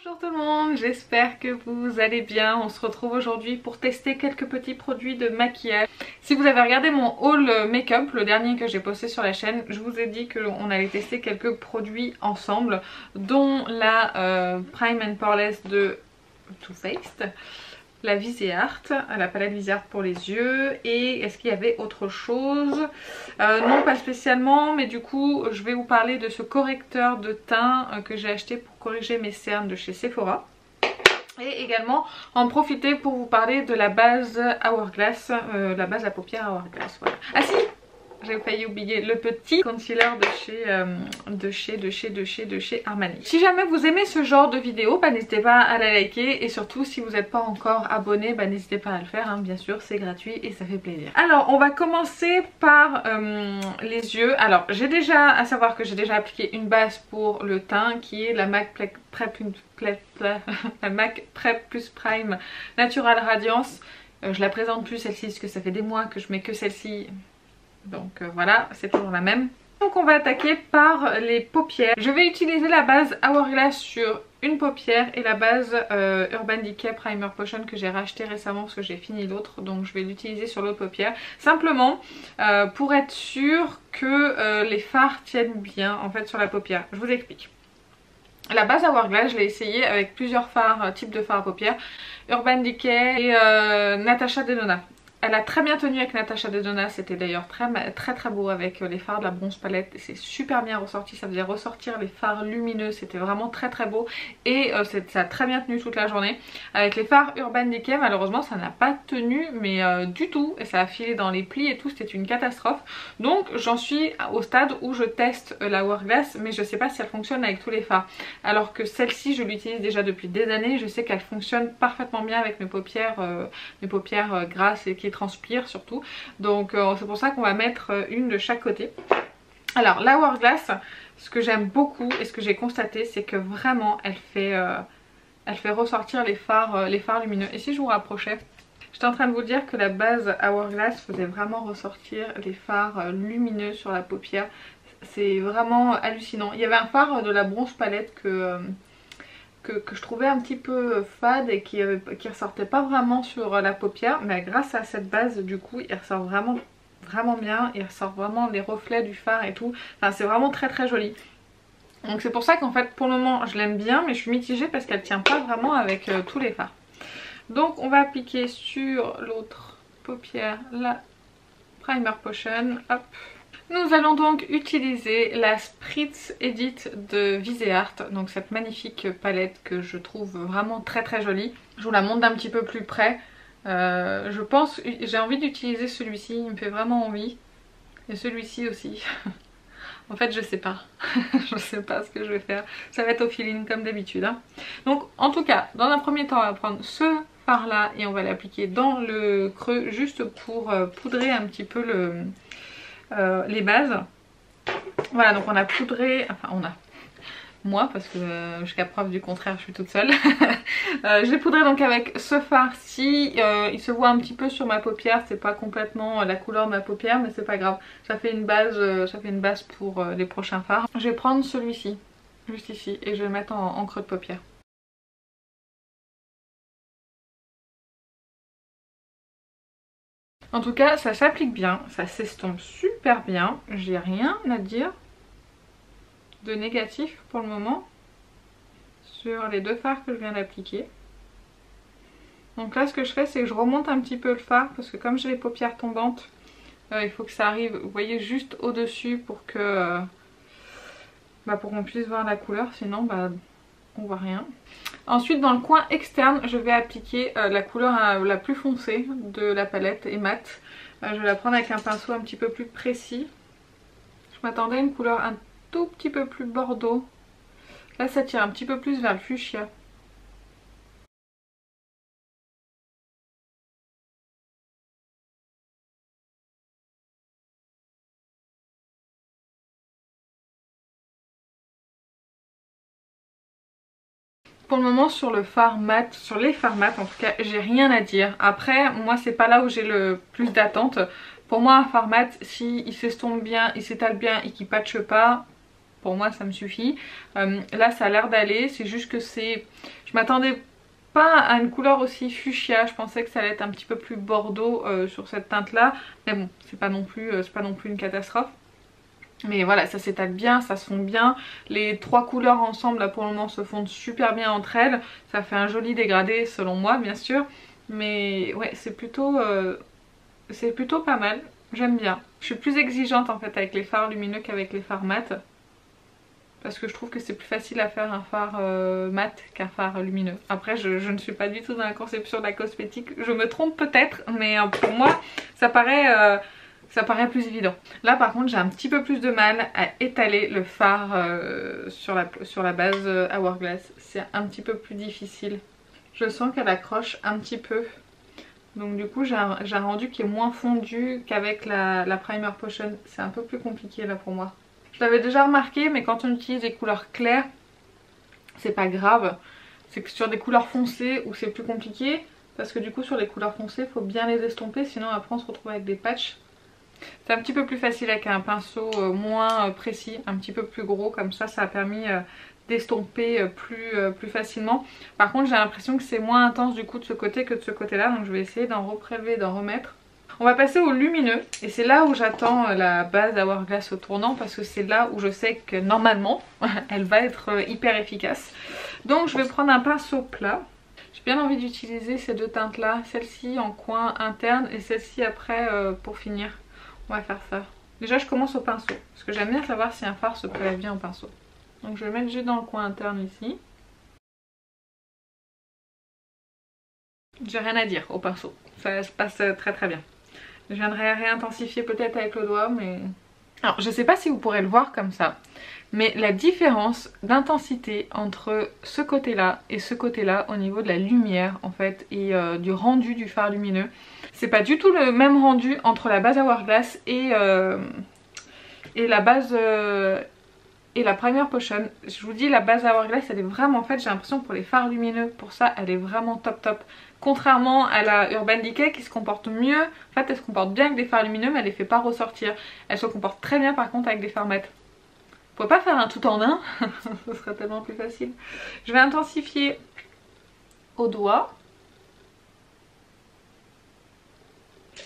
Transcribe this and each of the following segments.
Bonjour tout le monde, j'espère que vous allez bien. On se retrouve aujourd'hui pour tester quelques petits produits de maquillage. Si vous avez regardé mon haul make-up, le dernier que j'ai posté sur la chaîne, je vous ai dit qu'on allait tester quelques produits ensemble, dont la Prime and Poreless de Too Faced, la Viseart, la palette Viseart pour les yeux, et est-ce qu'il y avait autre chose? Non, pas spécialement, mais du coup je vais vous parler de ce correcteur de teint que j'ai acheté pour corriger mes cernes de chez Sephora. Et également en profiter pour vous parler de la base Hourglass, la base à paupières Hourglass, voilà. Ah si, j'ai failli oublier le petit concealer de chez Armani. Si jamais vous aimez ce genre de vidéo, bah, n'hésitez pas à la liker, et surtout si vous n'êtes pas encore abonné, bah, n'hésitez pas à le faire, hein. Bien sûr c'est gratuit et ça fait plaisir. Alors on va commencer par les yeux. Alors j'ai déjà, à savoir que j'ai déjà appliqué une base pour le teint qui est la MAC Prep Plus Prime Natural Radiance. Je la présente plus celle-ci parce que ça fait des mois que je mets que celle-ci. Donc voilà, c'est toujours la même. Donc on va attaquer par les paupières. Je vais utiliser la base Hourglass sur une paupière et la base Urban Decay Primer Potion que j'ai racheté récemment parce que j'ai fini l'autre. Donc je vais l'utiliser sur l'autre paupière. Simplement pour être sûr que les fards tiennent bien en fait sur la paupière. Je vous explique. La base Hourglass, je l'ai essayé avec plusieurs fards, types de fards à paupières. Urban Decay et Natasha Denona. Elle a très bien tenu avec Natasha Denona, c'était d'ailleurs très beau avec les fards de la bronze palette. C'est super bien ressorti, ça faisait ressortir les fards lumineux, c'était vraiment très beau. Et ça a très bien tenu toute la journée. Avec les fards Urban Decay, malheureusement ça n'a pas tenu, mais du tout. Et ça a filé dans les plis et tout, c'était une catastrophe. Donc j'en suis au stade où je teste la Hourglass, mais je sais pas si elle fonctionne avec tous les fards. Alors que celle-ci, je l'utilise déjà depuis des années, je sais qu'elle fonctionne parfaitement bien avec mes paupières grasses et qui transpire surtout, donc c'est pour ça qu'on va mettre une de chaque côté. Alors la Hourglass, ce que j'aime beaucoup et ce que j'ai constaté, c'est que vraiment elle fait ressortir les fards lumineux. Et si je vous rapprochais, j'étais en train de vous dire que la base Hourglass faisait vraiment ressortir les fards lumineux sur la paupière. C'est vraiment hallucinant. Il y avait un fard de la bronze palette que je trouvais un petit peu fade et qui ressortait pas vraiment sur la paupière, mais grâce à cette base du coup il ressort vraiment bien, il ressort vraiment les reflets du fard et tout, enfin c'est vraiment très joli. Donc c'est pour ça qu'en fait pour le moment je l'aime bien, mais je suis mitigée parce qu'elle tient pas vraiment avec tous les fards. Donc on va appliquer sur l'autre paupière la Primer Potion, hop. Nous allons donc utiliser la Spritz Edit de Viseart, donc cette magnifique palette que je trouve vraiment très jolie. Je vous la montre d'un petit peu plus près. Je pense, j'ai envie d'utiliser celui-ci, il me fait vraiment envie. Et celui-ci aussi. En fait je sais pas, je sais pas ce que je vais faire. Ça va être au feeling comme d'habitude, hein. Donc en tout cas, dans un premier temps on va prendre ce fard là et on va l'appliquer dans le creux juste pour poudrer un petit peu les bases. Voilà, donc on a poudré, enfin moi parce que jusqu'à preuve du contraire je suis toute seule. Je l'ai poudré donc avec ce fard-ci, il se voit un petit peu sur ma paupière, c'est pas complètement la couleur de ma paupière mais c'est pas grave, ça fait une base pour les prochains fards. Je vais prendre celui-ci, juste ici, et je vais le mettre en creux de paupière. En tout cas ça s'applique bien, ça s'estompe super bien, j'ai rien à dire de négatif pour le moment sur les deux fards que je viens d'appliquer. Donc là ce que je fais c'est que je remonte un petit peu le fard parce que comme j'ai les paupières tombantes, il faut que ça arrive, vous voyez, juste au dessus pour que pour qu'on puisse voir la couleur, sinon on voit rien. Ensuite dans le coin externe je vais appliquer la couleur la plus foncée de la palette et mat. Je vais la prendre avec un pinceau un petit peu plus précis. Je m'attendais à une couleur un tout petit peu plus bordeaux. Là ça tire un petit peu plus vers le fuchsia. Pour le moment sur le fard mat, sur les fards mat en tout cas, j'ai rien à dire. Après moi c'est pas là où j'ai le plus d'attente. Pour moi un fard mat, si il s'estompe bien, il s'étale bien et qu'il patche pas, pour moi ça me suffit. Là ça a l'air d'aller, c'est juste que c'est... Je m'attendais pas à une couleur aussi fuchsia, je pensais que ça allait être un petit peu plus bordeaux sur cette teinte là. Mais bon, c'est pas non plus une catastrophe. Mais voilà, ça s'étale bien, ça se fond bien. Les trois couleurs ensemble là pour le moment se fondent super bien entre elles. Ça fait un joli dégradé selon moi bien sûr. Mais ouais, c'est plutôt pas mal. J'aime bien. Je suis plus exigeante en fait avec les fards lumineux qu'avec les fards mat. Parce que je trouve que c'est plus facile à faire un fard mat qu'un fard lumineux. Après je ne suis pas du tout dans la conception de la cosmétique. Je me trompe peut-être, mais pour moi ça paraît plus évident. Là par contre j'ai un petit peu plus de mal à étaler le fard sur la base Hourglass. C'est un petit peu plus difficile. Je sens qu'elle accroche un petit peu. Donc du coup j'ai un rendu qui est moins fondu qu'avec la Primer Potion. C'est un peu plus compliqué là pour moi. Je l'avais déjà remarqué, mais quand on utilise des couleurs claires, c'est pas grave. C'est que sur des couleurs foncées où c'est plus compliqué. Parce que du coup sur les couleurs foncées il faut bien les estomper, sinon après on se retrouve avec des patchs. C'est un petit peu plus facile avec un pinceau moins précis, un petit peu plus gros, comme ça a permis d'estomper plus facilement. Par contre j'ai l'impression que c'est moins intense du coup de ce côté que de ce côté là, donc je vais essayer d'en reprélever, d'en remettre. On va passer au lumineux et c'est là où j'attends la base Hourglass au tournant parce que c'est là où je sais que normalement elle va être hyper efficace. Donc je vais prendre un pinceau plat. J'ai bien envie d'utiliser ces deux teintes là, celle-ci en coin interne et celle-ci après pour finir. On va faire ça. Déjà je commence au pinceau parce que j'aime bien savoir si un fard se prélève bien au pinceau. Donc je vais mettre juste dans le coin interne ici. J'ai rien à dire au pinceau, ça se passe très très bien. Je viendrai réintensifier peut-être avec le doigt, mais... Alors je sais pas si vous pourrez le voir comme ça, mais la différence d'intensité entre ce côté là et ce côté là au niveau de la lumière en fait et du rendu du fard lumineux, c'est pas du tout le même rendu entre la base Hourglass et la base et la Primer Potion. Je vous dis, la base Hourglass elle est vraiment faite, j'ai l'impression, pour les fards lumineux. Pour ça elle est vraiment top top. Contrairement à la Urban Decay qui se comporte mieux, en fait elle se comporte bien avec des fards lumineux mais elle les fait pas ressortir. Elle se comporte très bien par contre avec des fards mat. On pourrait pas faire un tout en un, ce serait tellement plus facile. Je vais intensifier au doigt.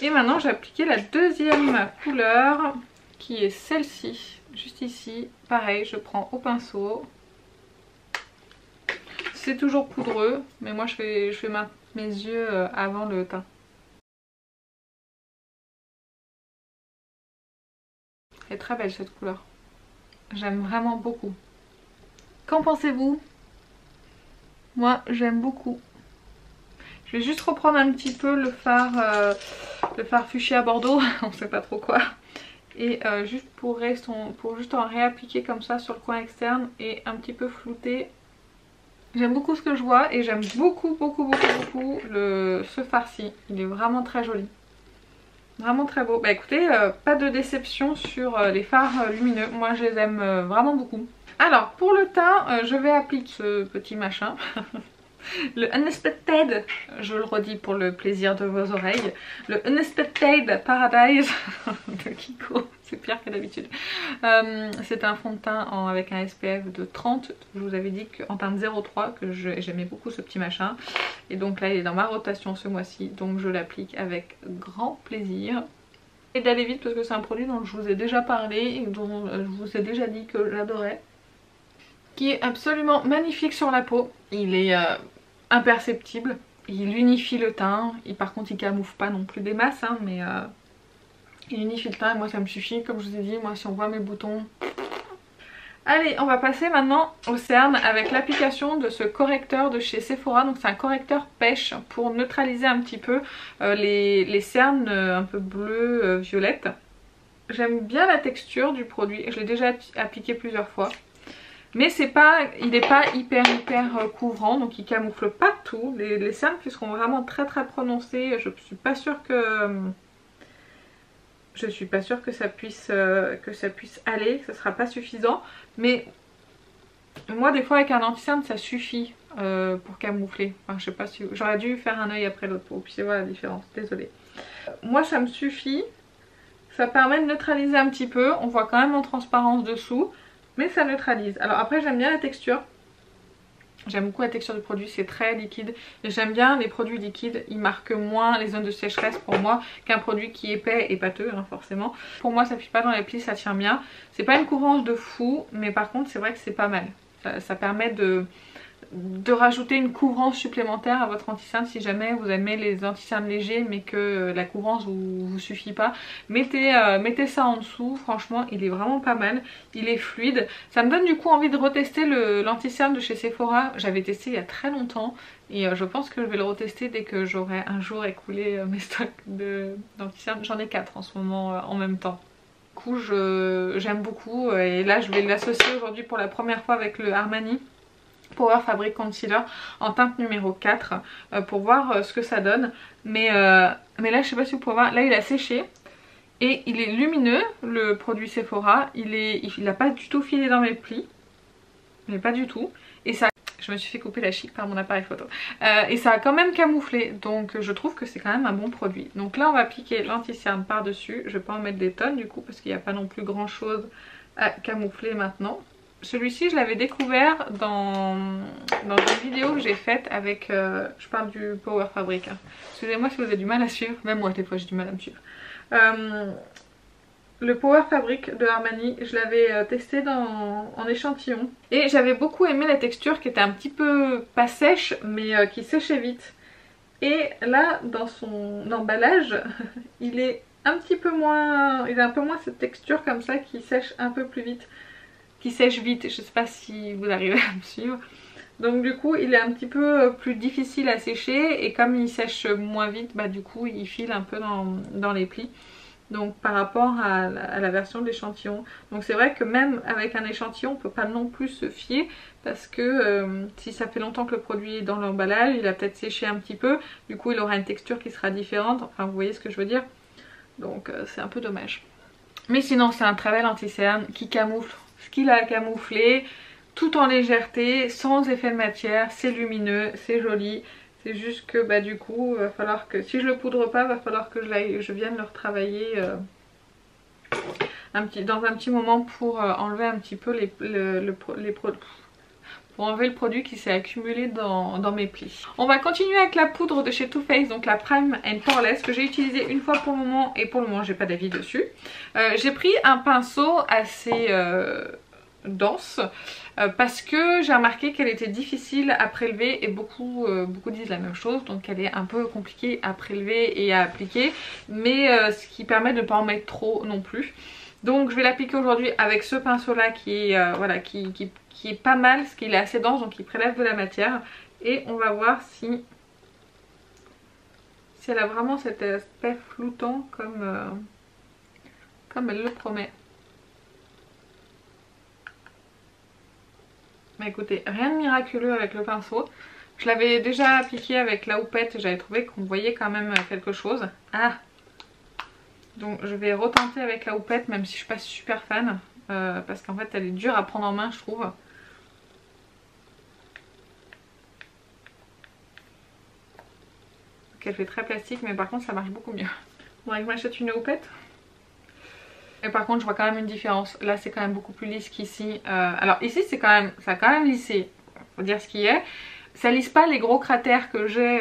Et maintenant j'ai appliqué la deuxième couleur qui est celle-ci, juste ici. Pareil, je prends au pinceau. C'est toujours poudreux, mais moi je fais mes yeux avant le teint. Elle est très belle cette couleur. J'aime vraiment beaucoup. Qu'en pensez-vous? Moi j'aime beaucoup. Je vais juste reprendre un petit peu le fard fuchsia Bordeaux, on sait pas trop quoi. Et juste pour juste en réappliquer comme ça sur le coin externe et un petit peu flouter. J'aime beaucoup ce que je vois et j'aime beaucoup ce fard-ci. Il est vraiment très joli. Vraiment très beau. Bah écoutez, pas de déception sur les fards lumineux. Moi je les aime vraiment beaucoup. Alors pour le teint, je vais appliquer ce petit machin. Le Unexpected, je le redis pour le plaisir de vos oreilles, le Unexpected Paradise de Kiko, c'est pire que d'habitude. C'est un fond de teint avec un SPF de 30, je vous avais dit qu'en teinte 03 que j'aimais beaucoup ce petit machin. Et donc là il est dans ma rotation ce mois-ci, donc je l'applique avec grand plaisir. Et d'aller vite parce que c'est un produit dont je vous ai déjà parlé et dont je vous ai déjà dit que j'adorais. Qui est absolument magnifique sur la peau, il est imperceptible, il unifie le teint, par contre il camoufle pas non plus des masses hein, mais il unifie le teint et moi ça me suffit, comme je vous ai dit, moi si on voit mes boutons. Allez, on va passer maintenant au cerne avec l'application de ce correcteur de chez Sephora, donc c'est un correcteur pêche pour neutraliser un petit peu les cernes un peu bleues, violettes. J'aime bien la texture du produit, je l'ai déjà appliqué plusieurs fois. Mais il n'est pas hyper couvrant, donc il camoufle pas tout. Les cernes qui seront vraiment très prononcées, je suis pas sûre que ça puisse aller, que ça sera pas suffisant. Mais moi des fois avec un anti-cerne ça suffit pour camoufler. Enfin je sais pas si j'aurais dû faire un œil après l'autre pour que vous puissiez voir la différence, désolée. Moi ça me suffit, ça permet de neutraliser un petit peu, on voit quand même en transparence dessous. mais ça neutralise. Alors après j'aime bien la texture. J'aime beaucoup la texture du produit, c'est très liquide. J'aime bien les produits liquides, ils marquent moins les zones de sécheresse pour moi qu'un produit qui est épais et pâteux, hein, forcément. Pour moi ça ne pique pas dans les plis, ça tient bien. C'est pas une couvrance de fou, mais par contre c'est vrai que c'est pas mal. Ça permet de rajouter une couvrance supplémentaire à votre anti-cerne si jamais vous aimez les anti-cernes légers mais que la couvrance vous suffit pas. Mettez ça en dessous, franchement il est vraiment pas mal, il est fluide. Ça me donne du coup envie de retester l'anti-cerne de chez Sephora. J'avais testé il y a très longtemps et je pense que je vais le retester dès que j'aurai un jour écoulé mes stocks d'anti-cerne. J'en ai 4 en ce moment en même temps. Du coup j'aime beaucoup et là je vais l'associer aujourd'hui pour la première fois avec le Armani Power Fabric Concealer en teinte numéro 4 pour voir ce que ça donne. Mais là je sais pas si vous pouvez voir, là il a séché et il est lumineux le produit Sephora. Il a pas du tout filé dans mes plis, mais pas du tout. Et ça, je me suis fait couper la chic par mon appareil photo. Et ça a quand même camouflé, donc je trouve que c'est quand même un bon produit. Donc là on va appliquer l'anti-cerne par dessus. Je vais pas en mettre des tonnes du coup parce qu'il n'y a pas non plus grand chose à camoufler maintenant. Celui-ci je l'avais découvert dans une vidéo que j'ai faite avec, je parle du Power Fabric, hein. Excusez-moi si vous avez du mal à suivre, même moi des fois j'ai du mal à me suivre. Le Power Fabric de Armani, je l'avais testé en échantillon et j'avais beaucoup aimé la texture qui était un petit peu pas sèche mais qui séchait vite. Et là dans son emballage il est un petit peu moins, il a un peu moins cette texture comme ça qui sèche un peu plus vite. Qui sèche vite, je sais pas si vous arrivez à me suivre. Donc du coup il est un petit peu plus difficile à sécher et comme il sèche moins vite, bah du coup il file un peu dans les plis. Donc par rapport à la version de l'échantillon. Donc c'est vrai que même avec un échantillon on peut pas non plus se fier parce que si ça fait longtemps que le produit est dans l'emballage, il a peut-être séché un petit peu. Du coup il aura une texture qui sera différente, enfin vous voyez ce que je veux dire. Donc c'est un peu dommage. Mais sinon c'est un très bel anti-cerne qui camoufle ce qu'il a à camoufler, tout en légèreté, sans effet de matière, c'est lumineux, c'est joli. C'est juste que bah du coup va falloir que, si je le poudre pas, va falloir que je vienne le retravailler dans un petit moment pour enlever un petit peu pour enlever le produit qui s'est accumulé dans mes plis. On va continuer avec la poudre de chez Too Faced, donc la Prime and Poreless que j'ai utilisée une fois pour le moment et pour le moment j'ai pas d'avis dessus. J'ai pris un pinceau assez dense parce que j'ai remarqué qu'elle était difficile à prélever et beaucoup disent la même chose, donc elle est un peu compliquée à prélever et à appliquer, mais ce qui permet de ne pas en mettre trop non plus. Donc je vais l'appliquer aujourd'hui avec ce pinceau là qui est voilà, qui est pas mal parce qu'il est assez dense, donc il prélève de la matière et on va voir si elle a vraiment cet aspect floutant comme elle le promet. Mais écoutez, rien de miraculeux avec le pinceau. Je l'avais déjà appliqué avec la houppette et j'avais trouvé qu'on voyait quand même quelque chose. Ah! Donc je vais retenter avec la houppette même si je suis pas super fan. Parce qu'en fait elle est dure à prendre en main je trouve. Donc elle fait très plastique mais par contre ça marche beaucoup mieux. Bon, je m'achète une houppette. Et par contre je vois quand même une différence. Là c'est quand même beaucoup plus lisse qu'ici. Alors ici c'est quand même, ça a quand même lissé, faut dire ce qui est. Ça lisse pas les gros cratères que j'ai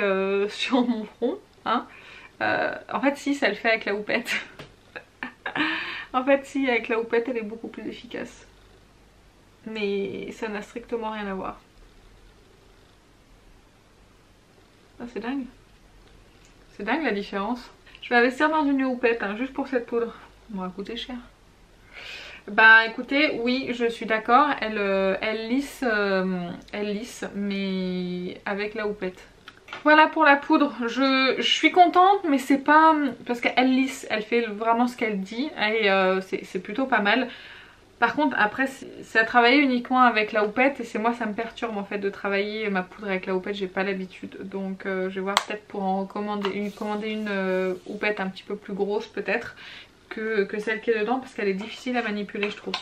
sur mon front, hein. En fait si, ça le fait avec la houppette. En fait si, avec la houppette elle est beaucoup plus efficace. Mais ça n'a strictement rien à voir. Ah, c'est dingue. C'est dingue la différence. Je vais investir dans une houppette hein, juste pour cette poudre. Ça va coûter cher. Bah écoutez, oui je suis d'accord, elle lisse mais avec la houppette. Voilà pour la poudre, je suis contente mais c'est pas... parce qu'elle lisse, elle fait vraiment ce qu'elle dit et c'est plutôt pas mal. Par contre après c'est à travailler uniquement avec la houppette et c'est moi ça me perturbe en fait de travailler ma poudre avec la houppette, j'ai pas l'habitude. Donc je vais voir peut-être pour en commander une houppette un petit peu plus grosse peut-être que celle qui est dedans parce qu'elle est difficile à manipuler je trouve.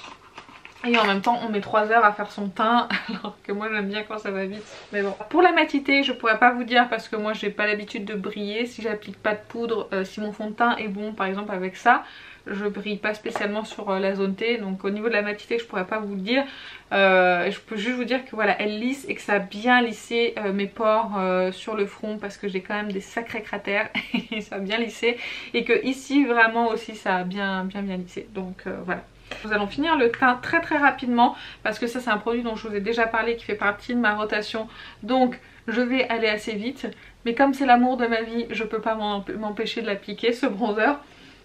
Et en même temps on met 3 heures à faire son teint alors que moi j'aime bien quand ça va vite. Mais bon, pour la matité je pourrais pas vous dire parce que moi j'ai pas l'habitude de briller. Si j'applique pas de poudre, si mon fond de teint est bon par exemple avec ça, je brille pas spécialement sur la zone T. Donc au niveau de la matité je pourrais pas vous le dire. Je peux juste vous dire que voilà, elle lisse et que ça a bien lissé mes pores sur le front parce que j'ai quand même des sacrés cratères et ça a bien lissé. Et que ici vraiment aussi ça a bien lissé. Donc voilà. Nous allons finir le teint très rapidement parce que ça c'est un produit dont je vous ai déjà parlé qui fait partie de ma rotation, donc je vais aller assez vite. Mais comme c'est l'amour de ma vie, je peux pas m'empêcher de l'appliquer, ce bronzer.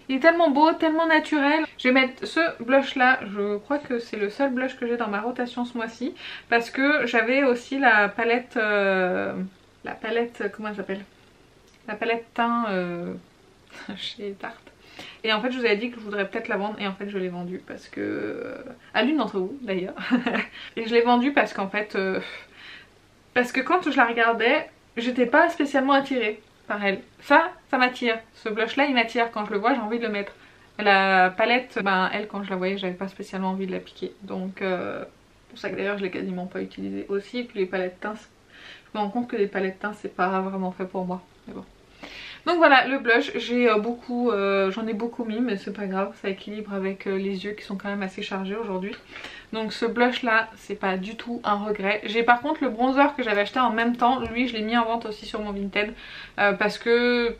Il est tellement beau, tellement naturel. Je vais mettre ce blush là, je crois que c'est le seul blush que j'ai dans ma rotation ce mois-ci. Parce que j'avais aussi la palette, comment elle s'appelle? La palette teint chez Tarte. Et en fait je vous avais dit que je voudrais peut-être la vendre et en fait je l'ai vendue parce que... à l'une d'entre vous d'ailleurs. Et je l'ai vendue parce qu'en fait... parce que quand je la regardais, j'étais pas spécialement attirée par elle. Ça m'attire. Ce blush là il m'attire. Quand je le vois j'ai envie de le mettre. La palette, ben elle quand je la voyais j'avais pas spécialement envie de l'appliquer. Donc c'est pour ça que d'ailleurs je l'ai quasiment pas utilisée aussi. Et puis les palettes teintes, je me rends compte que les palettes teintes c'est pas vraiment fait pour moi. Mais bon. Donc voilà le blush, j'en ai beaucoup mis mais c'est pas grave, ça équilibre avec les yeux qui sont quand même assez chargés aujourd'hui. Donc ce blush là c'est pas du tout un regret. J'ai par contre le bronzer que j'avais acheté en même temps, lui je l'ai mis en vente aussi sur mon Vinted parce que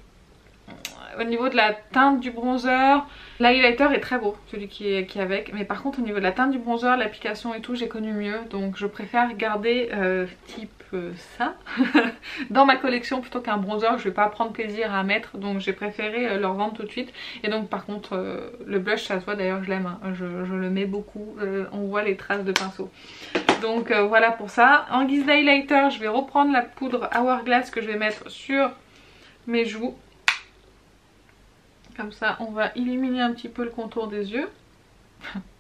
au niveau de la teinte du bronzer, l'highlighter est très beau, celui qui est avec. Mais par contre au niveau de la teinte du bronzer, l'application et tout, j'ai connu mieux. Donc je préfère garder type ça dans ma collection plutôt qu'un bronzer que je vais pas prendre plaisir à mettre. Donc j'ai préféré leur vendre tout de suite. Et donc par contre le blush ça se voit d'ailleurs, je l'aime, hein. Je le mets beaucoup, on voit les traces de pinceau. Donc voilà pour ça. En guise d'highlighter je vais reprendre la poudre Hourglass que je vais mettre sur mes joues. Comme ça on va illuminer un petit peu le contour des yeux.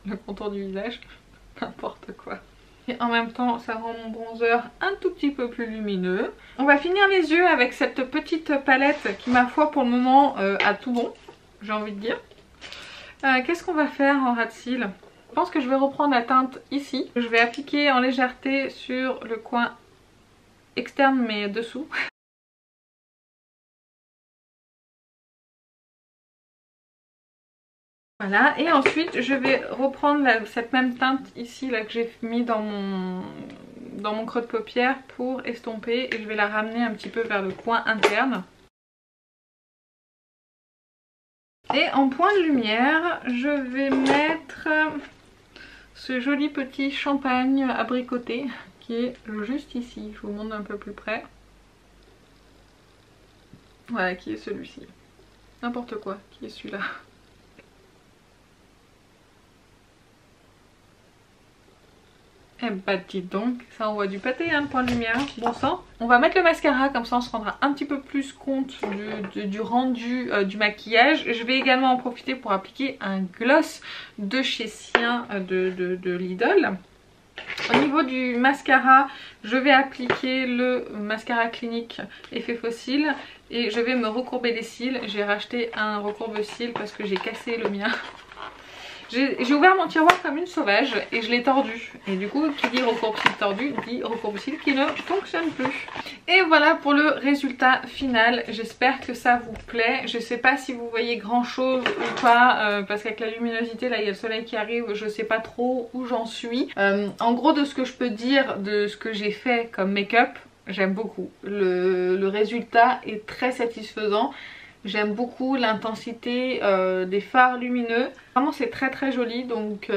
Le contour du visage. N'importe quoi. Et en même temps ça rend mon bronzer un tout petit peu plus lumineux. On va finir les yeux avec cette petite palette qui ma foi pour le moment a tout bon. J'ai envie de dire. Qu'est-ce qu'on va faire en ras de cils? Je pense que je vais reprendre la teinte ici. Je vais appliquer en légèreté sur le coin externe mais dessous. Voilà, et ensuite je vais reprendre cette même teinte ici là que j'ai mis dans mon creux de paupière pour estomper et je vais la ramener un petit peu vers le coin interne. Et en point de lumière, je vais mettre ce joli petit champagne abricoté qui est juste ici. Je vous montre un peu plus près. Voilà, qui est celui-ci. N'importe quoi, qui est celui-là. Eh bah dites donc, ça envoie du pâté hein, le point de lumière, bon sang. On va mettre le mascara, comme ça on se rendra un petit peu plus compte du rendu du maquillage. Je vais également en profiter pour appliquer un gloss de chez Sien de Lidl. Au niveau du mascara, je vais appliquer le mascara Clinique Effet Fossile et je vais me recourber les cils. J'ai racheté un recourbe-cils parce que j'ai cassé le mien. J'ai ouvert mon tiroir comme une sauvage et je l'ai tordu. Et du coup, qui dit recourbe-cils tordu, dit recourbe-cils qui ne fonctionne plus. Et voilà pour le résultat final. J'espère que ça vous plaît. Je sais pas si vous voyez grand chose ou pas, parce qu'avec la luminosité, là il y a le soleil qui arrive, je sais pas trop où j'en suis. En gros, de ce que je peux dire, de ce que j'ai fait comme make-up, j'aime beaucoup. Le résultat est très satisfaisant. J'aime beaucoup l'intensité des fards lumineux. Vraiment c'est très joli donc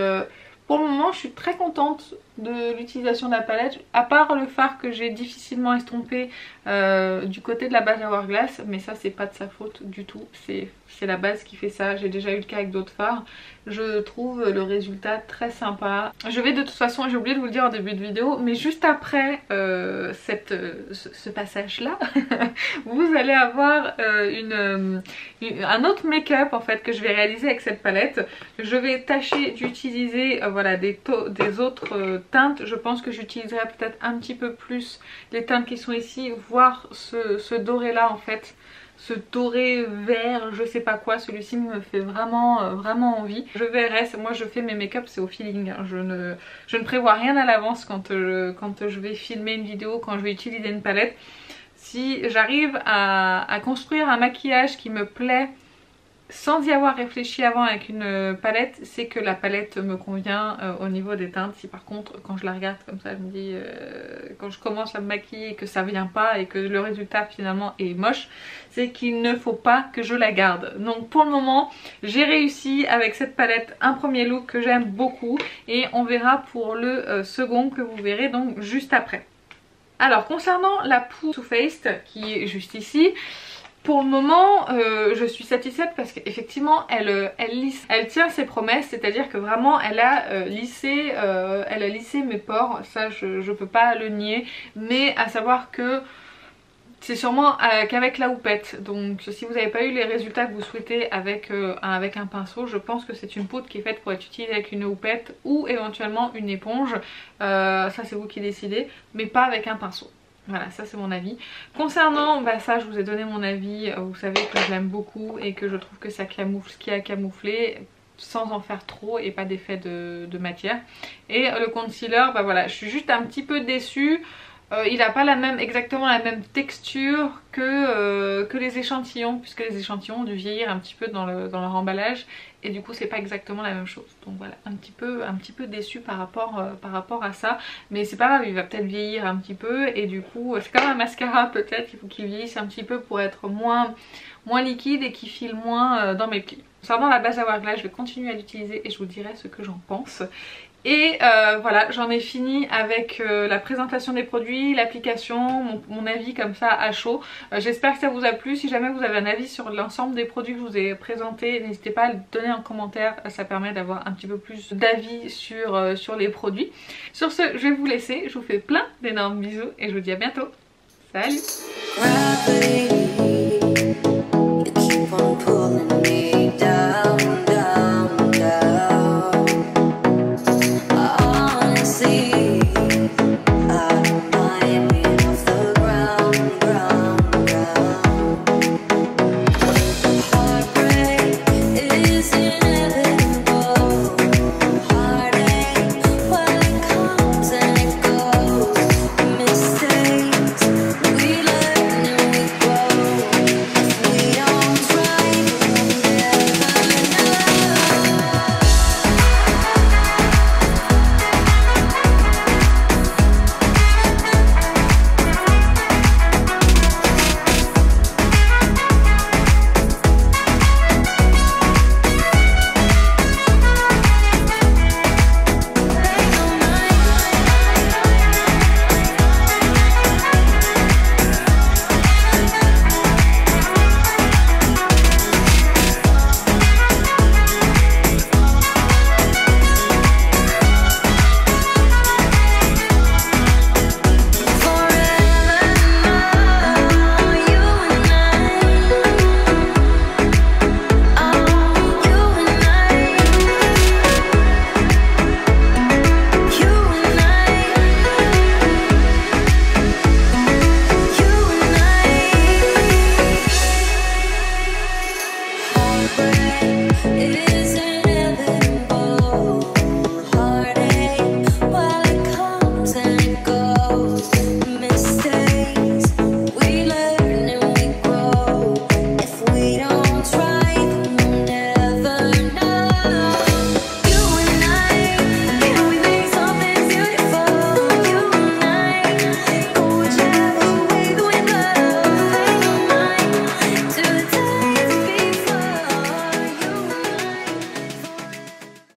pour le moment je suis très contente de l'utilisation de la palette. À part le fard que j'ai difficilement estompé du côté de la base Hourglass. Mais ça c'est pas de sa faute du tout. C'est la base qui fait ça. J'ai déjà eu le cas avec d'autres fards. Je trouve le résultat très sympa. Je vais de toute façon, j'ai oublié de vous le dire en début de vidéo, mais juste après ce passage là vous allez avoir un autre make-up en fait que je vais réaliser avec cette palette. Je vais tâcher d'utiliser voilà, des autres teintes. Je pense que j'utiliserai peut-être un petit peu plus les teintes qui sont ici, voire ce doré là en fait. ce doré vert, je sais pas quoi. Celui-ci me fait vraiment vraiment envie. Je verrai, moi je fais mes make-up c'est au feeling, hein. Je ne prévois rien à l'avance quand je vais filmer une vidéo, quand je vais utiliser une palette. Si j'arrive à construire un maquillage qui me plaît sans y avoir réfléchi avant avec une palette, c'est que la palette me convient au niveau des teintes. Si par contre quand je la regarde comme ça je me dis quand je commence à me maquiller et que ça vient pas et que le résultat finalement est moche, c'est qu'il ne faut pas que je la garde. Donc pour le moment j'ai réussi avec cette palette un premier look que j'aime beaucoup et on verra pour le second que vous verrez donc juste après. Alors concernant la poudre Too Faced qui est juste ici, pour le moment je suis satisfaite parce qu'effectivement elle tient ses promesses, c'est-à-dire que vraiment elle a lissé mes pores, ça je peux pas le nier, mais à savoir que c'est sûrement qu'avec la houppette. Donc si vous n'avez pas eu les résultats que vous souhaitez avec un pinceau, je pense que c'est une poudre qui est faite pour être utilisée avec une houppette ou éventuellement une éponge. Ça c'est vous qui décidez, mais pas avec un pinceau. Voilà, ça c'est mon avis. Concernant, ça je vous ai donné mon avis, vous savez que je l'aime beaucoup et que je trouve que ça camoufle ce qu'il y a à camoufler sans en faire trop et pas d'effet de matière. Et le concealer, voilà, je suis juste un petit peu déçue. Il n'a pas exactement la même texture que les échantillons, puisque les échantillons ont dû vieillir un petit peu dans leur emballage et du coup c'est pas exactement la même chose. Donc voilà, un petit peu déçue par rapport à ça, mais c'est pas grave, il va peut-être vieillir un petit peu et du coup c'est comme un mascara, peut-être il faut qu'il vieillisse un petit peu pour être moins liquide et qui file moins dans mes plis. Concernant la base Hourglass, je vais continuer à l'utiliser et je vous dirai ce que j'en pense. Et voilà, j'en ai fini avec la présentation des produits, l'application, mon avis comme ça à chaud. J'espère que ça vous a plu. Si jamais vous avez un avis sur l'ensemble des produits que je vous ai présentés, n'hésitez pas à le donner en commentaire. Ça permet d'avoir un petit peu plus d'avis sur les produits. Sur ce, je vais vous laisser. Je vous fais plein d'énormes bisous et je vous dis à bientôt. Salut!